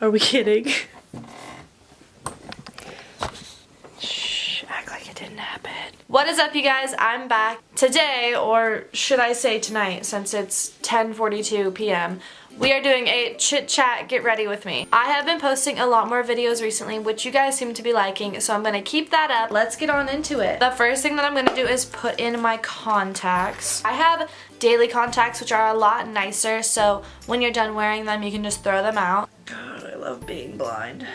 Are we kidding? Shh, act like it didn't happen. What is up, you guys? I'm back. Today, or should I say tonight, since it's 10:42 p.m., we are doing a chit chat get ready with me. I have been posting a lot more videos recently, which you guys seem to be liking, so I'm gonna keep that up. Let's get on into it. The first thing that I'm gonna do is put in my contacts. I have daily contacts, which are a lot nicer, so when you're done wearing them, you can just throw them out. God, I love being blind.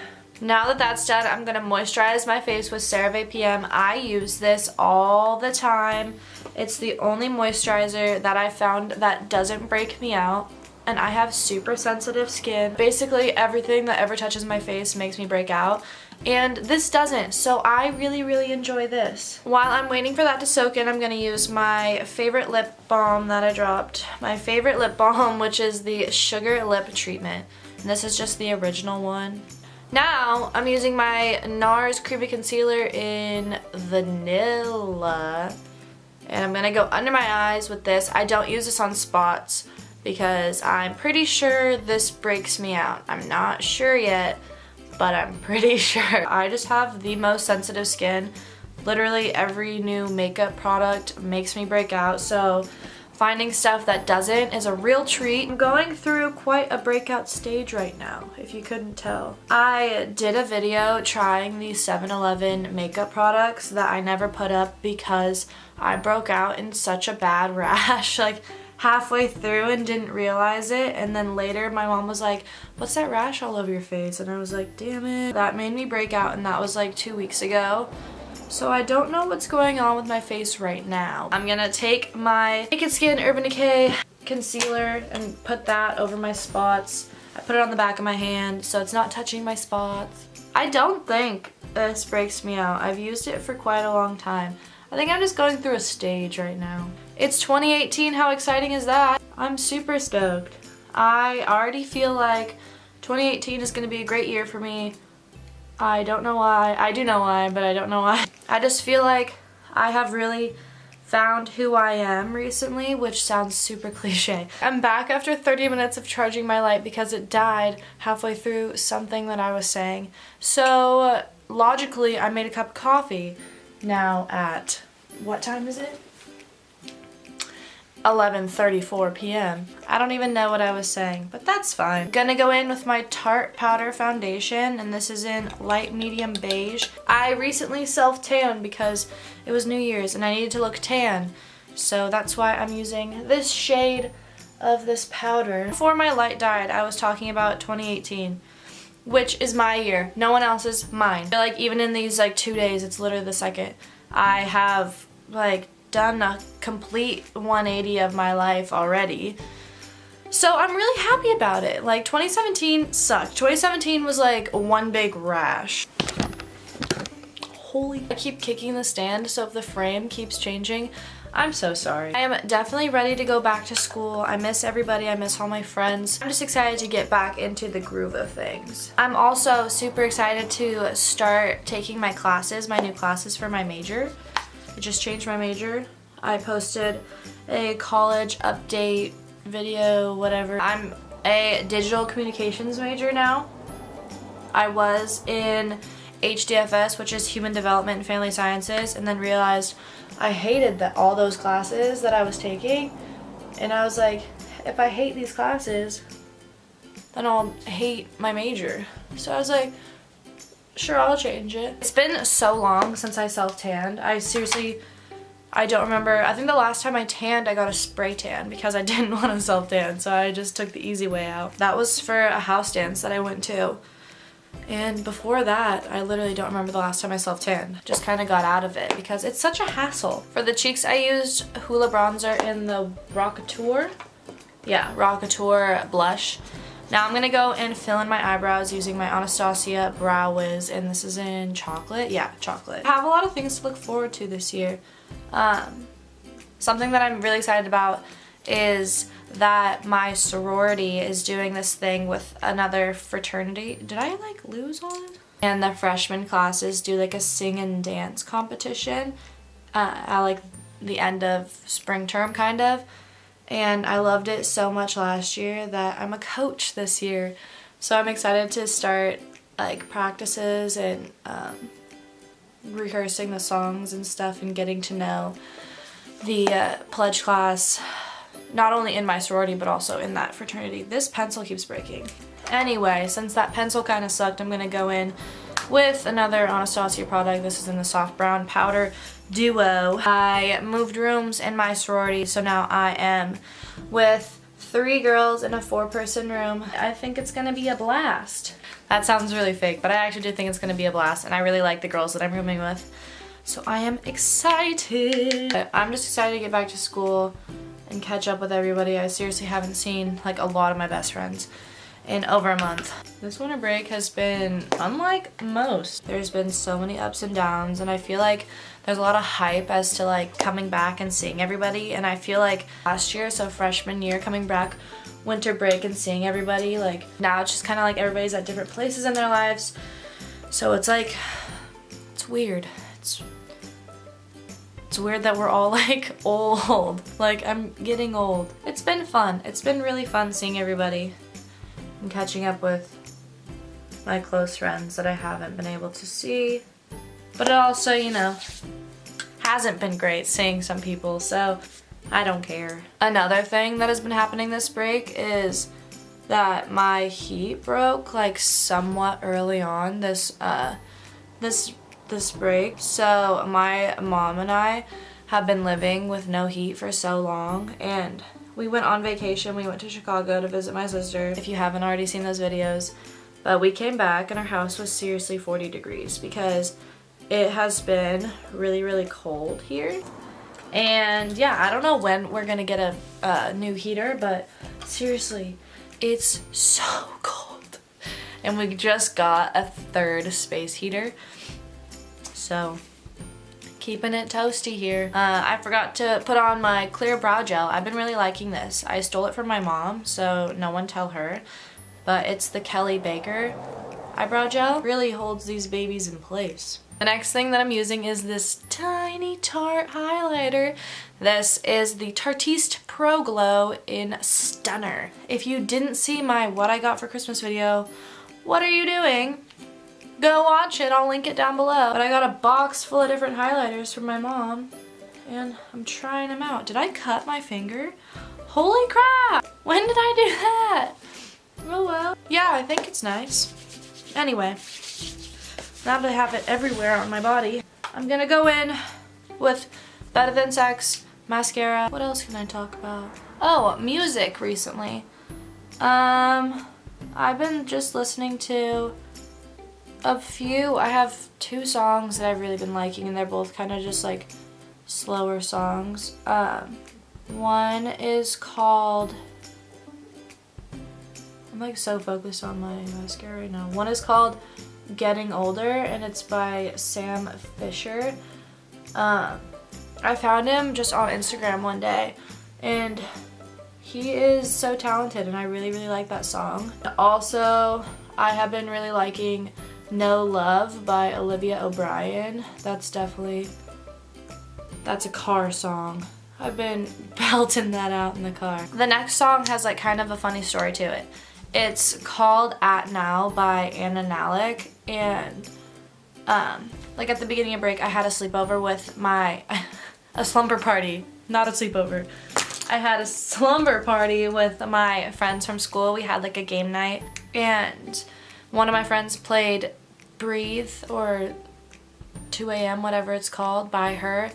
Now that that's done, I'm gonna moisturize my face with CeraVe PM. I use this all the time. It's the only moisturizer that I found that doesn't break me out. And I have super sensitive skin. Basically everything that ever touches my face makes me break out, and this doesn't, so I really enjoy this. While I'm waiting for that to soak in, I'm gonna use my favorite lip balm that I dropped. My favorite lip balm, which is the Sugar Lip Treatment, and this is just the original one. Now I'm using my NARS Creamy Concealer in Vanilla, and I'm gonna go under my eyes with this. I don't use this on spots because I'm pretty sure this breaks me out. I'm not sure yet, but I'm pretty sure. I just have the most sensitive skin. Literally every new makeup product makes me break out, so finding stuff that doesn't is a real treat. I'm going through quite a breakout stage right now, if you couldn't tell. I did a video trying these 7-Eleven makeup products that I never put up because I broke out in such a bad rash. Like, halfway through and didn't realize it, and then later my mom was like, what's that rash all over your face? And I was like, damn it. That made me break out, and that was like 2 weeks ago. So I don't know what's going on with my face right now. I'm gonna take my Naked Skin Urban Decay concealer and put that over my spots. I put it on the back of my hand so it's not touching my spots. I don't think this breaks me out. I've used it for quite a long time. I think I'm just going through a stage right now. It's 2018, how exciting is that? I'm super stoked. I already feel like 2018 is gonna be a great year for me. I don't know why. I do know why, but I don't know why. I just feel like I have really found who I am recently, which sounds super cliche. I'm back after 30 minutes of charging my light because it died halfway through something that I was saying. So logically, I made a cup of coffee now at, what time is it? 11:34 p.m. I don't even know what I was saying, but that's fine. Gonna go in with my Tarte Powder Foundation, and this is in light medium beige. I recently self-tanned because it was New Year's and I needed to look tan, so that's why I'm using this shade of this powder. Before my light died, I was talking about 2018, which is my year. No one else's, mine. I feel like even in these like 2 days, it's literally the second. I have like done a complete 180 of my life already. So I'm really happy about it. Like 2017 sucked. 2017 was like one big rash. Holy, I keep kicking the stand, so if the frame keeps changing, I'm so sorry. I am definitely ready to go back to school. I miss everybody, I miss all my friends. I'm just excited to get back into the groove of things. I'm also super excited to start taking my classes, my new classes for my major. I just changed my major. I posted a college update video, whatever. I'm a digital communications major now. I was in HDFS, which is Human Development and Family Sciences, and then realized I hated all those classes that I was taking. And I was like, if I hate these classes, then I'll hate my major. So I was like, sure, I'll change it. It's been so long since I self-tanned. I don't remember. I think the last time I tanned, I got a spray tan because I didn't want to self-tan, so I just took the easy way out. That was for a house dance that I went to. And before that, I literally don't remember the last time I self-tanned. Just kind of got out of it because it's such a hassle. For the cheeks, I used Hoola Bronzer in the Rockateur. Yeah, Rockateur blush. Now I'm going to go and fill in my eyebrows using my Anastasia Brow Wiz, and this is in chocolate. Yeah, chocolate. I have a lot of things to look forward to this year. Something that I'm really excited about is that my sorority is doing this thing with another fraternity. Did I like lose all it? And the freshman classes do like a sing and dance competition at like the end of spring term kind of. And I loved it so much last year that I'm a coach this year. So I'm excited to start like practices and rehearsing the songs and stuff and getting to know the pledge class, not only in my sorority but also in that fraternity. This pencil keeps breaking. Anyway, since that pencil kind of sucked, I'm gonna go in with another Anastasia product. This is in the soft brown powder duo. I moved rooms in my sorority, so now I am with 3 girls in a 4-person room. I think it's gonna be a blast. That sounds really fake, but I actually do think it's gonna be a blast, and I really like the girls that I'm rooming with. So I am excited. I'm just excited to get back to school and catch up with everybody. I seriously haven't seen like a lot of my best friends in over a month. This winter break has been unlike most. There's been so many ups and downs, and I feel like there's a lot of hype as to like coming back and seeing everybody, and I feel like last year, so freshman year, coming back winter break and seeing everybody, like now it's just kind of like everybody's at different places in their lives, so it's like, it's weird. It's weird that we're all like old. Like I'm getting old. It's been fun. It's been really fun seeing everybody and catching up with my close friends that I haven't been able to see. But it also, you know, hasn't been great seeing some people, so I don't care. Another thing that has been happening this break is that my heat broke like somewhat early on this break. So my mom and I have been living with no heat for so long, and we went on vacation. We went to Chicago to visit my sister, if you haven't already seen those videos. But we came back and our house was seriously 40 degrees because it has been really, really cold here. And yeah, I don't know when we're gonna get a new heater, but seriously, it's so cold. And we just got a 3rd space heater. So keeping it toasty here. I forgot to put on my clear brow gel. I've been really liking this. I stole it from my mom, so no one tell her. But it's the Kelly Baker eyebrow gel. Really holds these babies in place. The next thing that I'm using is this tiny Tarte highlighter. This is the Tartiste Pro Glow in Stunner. If you didn't see my what I got for Christmas video, what are you doing? Go watch it, I'll link it down below. But I got a box full of different highlighters from my mom, and I'm trying them out. Did I cut my finger? Holy crap! When did I do that? Oh well. Yeah, I think it's nice. Anyway, now that I have it everywhere on my body, I'm gonna go in with Better Than Sex mascara. What else can I talk about? Oh, music recently. I've been just listening to a few. I have 2 songs that I've really been liking, and they're both kind of just like slower songs. One is called, I'm like so focused on my mascara right now. One is called Getting Older, and it's by Sam Fisher. I found him just on Instagram one day, and he is so talented, and I really, really like that song. Also, I have been really liking No Love by Olivia O'Brien. That's a car song. I've been belting that out in the car. The next song has like kind of a funny story to it. It's called At Now by Anna Nalick, and like at the beginning of break I had a sleepover with a slumber party, not a sleepover. I had a slumber party with my friends from school. We had like a game night, and one of my friends played Breathe, or 2 AM, whatever it's called, by her.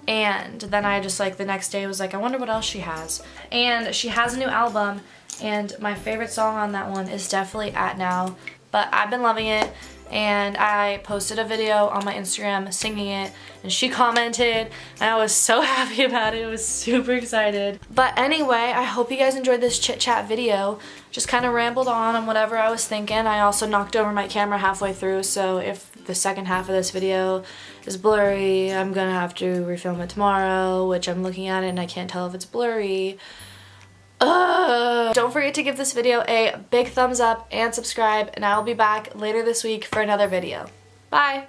And then I just like the next day was like, I wonder what else she has. And she has a new album, and my favorite song on that one is definitely At Now. But I've been loving it, and I posted a video on my Instagram singing it, and she commented, and I was so happy about it. I was super excited. But anyway, I hope you guys enjoyed this chit chat video. Just kind of rambled on whatever I was thinking. I also knocked over my camera halfway through, so if the second half of this video is blurry, I'm gonna have to refilm it tomorrow, which I'm looking at it and I can't tell if it's blurry. Don't forget to give this video a big thumbs up and subscribe, and I'll be back later this week for another video. Bye!